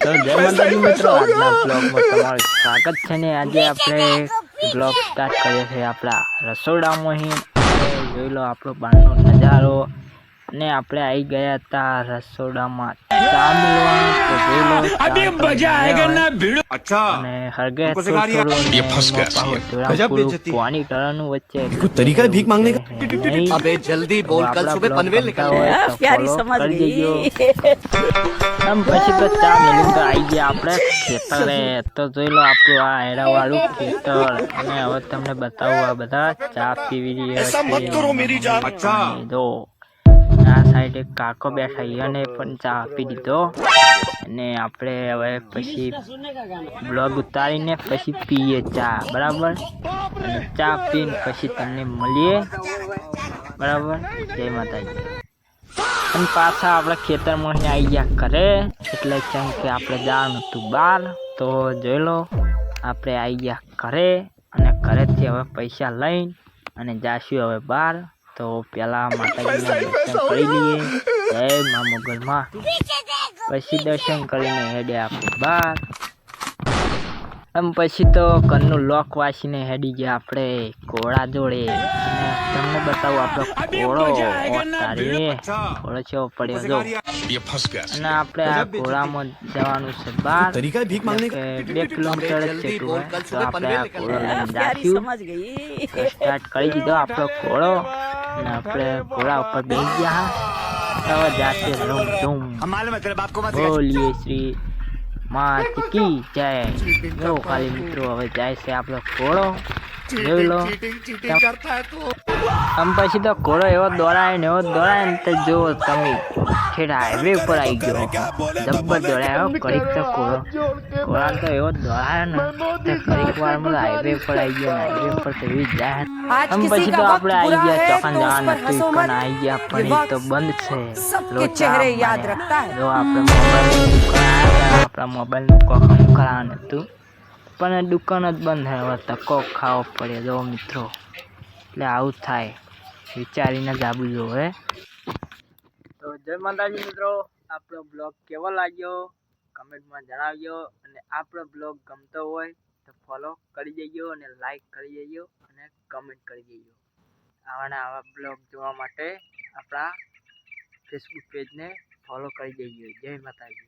તો જય માતાજી મિત્રો, આજના બ્લોગમાં તમારું સ્વાગત છે ને આજે આપણે બ્લોગ સ્ટાર્ટ કરીએ છીએ આપણા રસોડામાં. જોઈ લો આપણો બહારનો નજારો. અને આપણે આવી ગયા હતા રસોડામાં ચા મેળવા. તો જોઈ લો અને હરગે થોડું પાણી કરવાનું વચ્ચે तरीका है भीख मांगने का। નહીં अबे जल्दी बोल, कल सुबह पनवेल निकलना है। प्यारी समझ गई। આમ પછી તો ચા મેલીને તો આવી ગયા આપણે ખેતરે. તો જોઈ લો આપણું આ હેડા વાળું ખેતર. અને હવે તમને બતાવું આ બધા ચા પીવી રહ્યા છે. જો આ સાઈડ એક કાકો બેઠા અને પણ ચા આપી દીધો. અને આપણે હવે પછી બ્લોગ ઉતારીને પછી પીએ ચા, બરાબર. અને ચા પીને પછી તમને મળીએ, બરાબર. જય માતાજી. અને પાછા આપણા ખેતરમાં આવી ગયા ઘરે, એટલે કેમ કે આપણે જવાનું હતું બહાર. તો જોઈ લો આપણે આવી ગયા ઘરે અને ઘરેથી હવે પૈસા લઈને અને જાશું હવે બહાર. તો પહેલાં માતાજીના દર્શન કરી લઈએ, જય મા મોગલમાં. પછી દર્શન કરીને હેડે આપણે બહાર. આમ પછી તો ઘરનું લોક વાસીને હેડી ગયા આપણે ઘોડા જોડે. અને તમને બતાવું આપણો ઘોડો ઘોડો કેવો પડ્યો જો. અને આપણે આ ઘોડામાં જવાનું છે બહાર, तरीका है भीख मांगने का। 2 કિલોમીટર જ છે તો આપણે આ ઘોડો લઈને प्यारी જાશું. समझ गई। સ્ટાર્ટ કરી દીધો આપણો ઘોડો અને આપણે ઘોડા ઉપર બેસી ગયા. હવે જાશે રૂમ ધૂમ. બોલીએ શ્રી માત કી જય. જો ખાલી મિત્રો હવે જાય છે આપણો ઘોડો, જોઈ લો. આમ પછી તો ઘોડો એવો દોડાય ને તો જો તમે છેડા હાઈવે ઉપર આવી ગયો. જબ્બર દોડાયો ઘડીક તો ઘોડા તો એવો દોડાયો ને તો ઘડીક વારમાં હાઈવે ઉપર આવી ગયો. હાઈવે ઉપર તો એવી જાય. આમ પછી તો આપણે આવી ગયા ચોકન જવાનું હતું, પણ આવી ગયા પણ એ તો બંધ છે. सबके चेहरे याद रखता है। જો આપણે આપણા મોબાઈલનું કોક કરાવવાનું હતું, પણ દુકાન જ બંધ. હવે ધક્કો ખાવો પડે જો મિત્રો. એટલે આવું થાય, વિચારીને જ આવવું જોઈએ. તો જય માતાજી મિત્રો, આપણો બ્લોગ કેવો લાગ્યો કમેન્ટમાં જણાવજો. અને આપણો બ્લોગ ગમતો હોય તો ફોલો કરી દેજો અને લાઈક કરી દેજો અને કમેન્ટ કરી દેજો. આવા બ્લોગ જોવા માટે આપણા ફેસબુક પેજને ફોલો કરી દેજો. જય માતાજી.